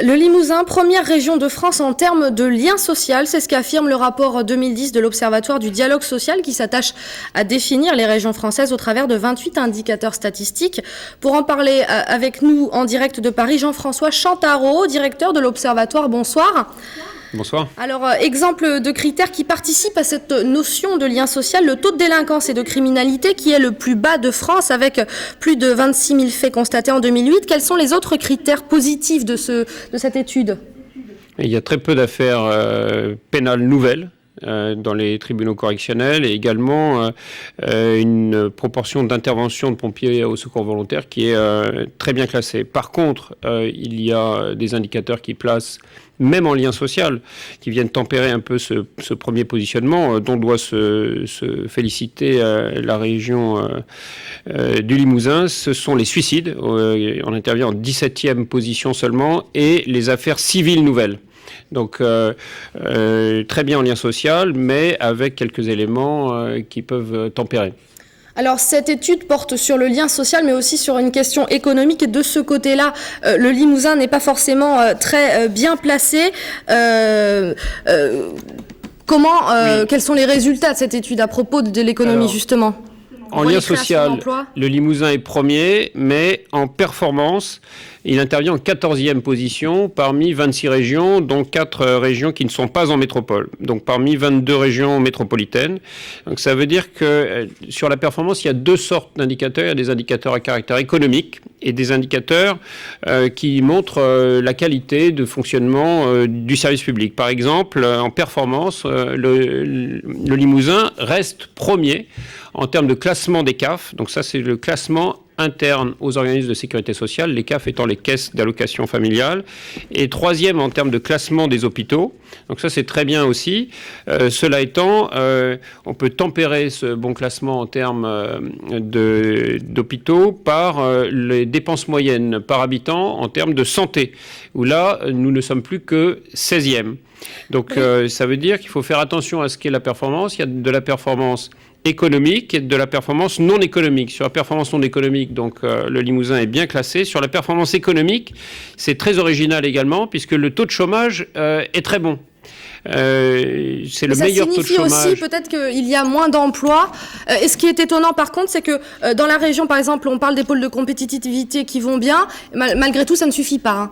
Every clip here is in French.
Le Limousin, première région de France en termes de lien social, c'est ce qu'affirme le rapport 2010 de l'Observatoire du dialogue social qui s'attache à définir les régions françaises au travers de 28 indicateurs statistiques. Pour en parler avec nous en direct de Paris, Jean-François Chantarot, directeur de l'Observatoire. Bonsoir. Bonsoir. Alors, exemple de critères qui participent à cette notion de lien social, le taux de délinquance et de criminalité qui est le plus bas de France avec plus de 26 000 faits constatés en 2008. Quels sont les autres critères positifs de cette étude ? Il y a très peu d'affaires pénales nouvelles dans les tribunaux correctionnels et également une proportion d'intervention de pompiers au secours volontaire qui est très bien classée. Par contre, il y a des indicateurs qui placent, même en lien social, qui viennent tempérer un peu ce premier positionnement dont doit se féliciter la région du Limousin. Ce sont les suicides, on intervient en 17e position seulement, et les affaires civiles nouvelles. Donc très bien en lien social, mais avec quelques éléments qui peuvent tempérer. Alors, cette étude porte sur le lien social, mais aussi sur une question économique. Et de ce côté-là, le Limousin n'est pas forcément très bien placé. Quels sont les résultats de cette étude à propos de l'économie, justement ? En lien social, le Limousin est premier, mais en performance, il intervient en 14e position parmi 26 régions, dont 4 régions qui ne sont pas en métropole, donc parmi 22 régions métropolitaines. Donc ça veut dire que sur la performance, il y a deux sortes d'indicateurs. Il y a des indicateurs à caractère économique et des indicateurs qui montrent la qualité de fonctionnement du service public. Par exemple, en performance, le Limousin reste premier en termes de classement des CAF. Donc ça, c'est le classement interne aux organismes de sécurité sociale, les CAF étant les caisses d'allocation familiale, et troisième en termes de classement des hôpitaux. Donc ça, c'est très bien aussi. Cela étant, on peut tempérer ce bon classement en termes d'hôpitaux par les dépenses moyennes par habitant en termes de santé, où là, nous ne sommes plus que 16e. Donc ça veut dire qu'il faut faire attention à ce qu'est la performance. Il y a de la performance économique et de la performance non économique. Sur la performance non économique, donc le Limousin est bien classé. Sur la performance économique, c'est très original également, puisque le taux de chômage est très bon. C'est le meilleur taux de chômage. Ça signifie aussi peut-être qu'il y a moins d'emplois. Et ce qui est étonnant par contre, c'est que dans la région, par exemple, on parle des pôles de compétitivité qui vont bien. Malgré tout, ça ne suffit pas. Hein.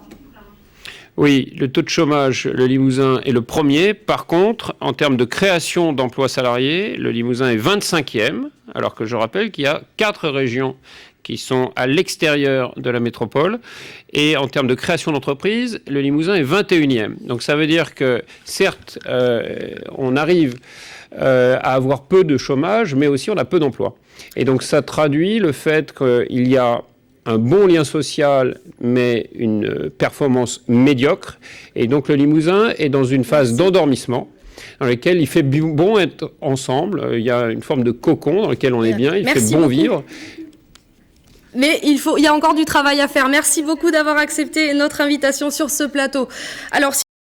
Oui, le taux de chômage, le Limousin est le premier. Par contre, en termes de création d'emplois salariés, le Limousin est 25e, alors que je rappelle qu'il y a 4 régions qui sont à l'extérieur de la métropole. Et en termes de création d'entreprises, le Limousin est 21e. Donc ça veut dire que, certes, on arrive à avoir peu de chômage, mais aussi on a peu d'emplois. Et donc ça traduit le fait qu'il y a un bon lien social, mais une performance médiocre. Et donc le Limousin est dans une phase d'endormissement, dans laquelle il fait bon être ensemble. Il y a une forme de cocon dans lequel on est bien, il fait bon vivre. Mais il y a encore du travail à faire. Merci beaucoup d'avoir accepté notre invitation sur ce plateau. Alors,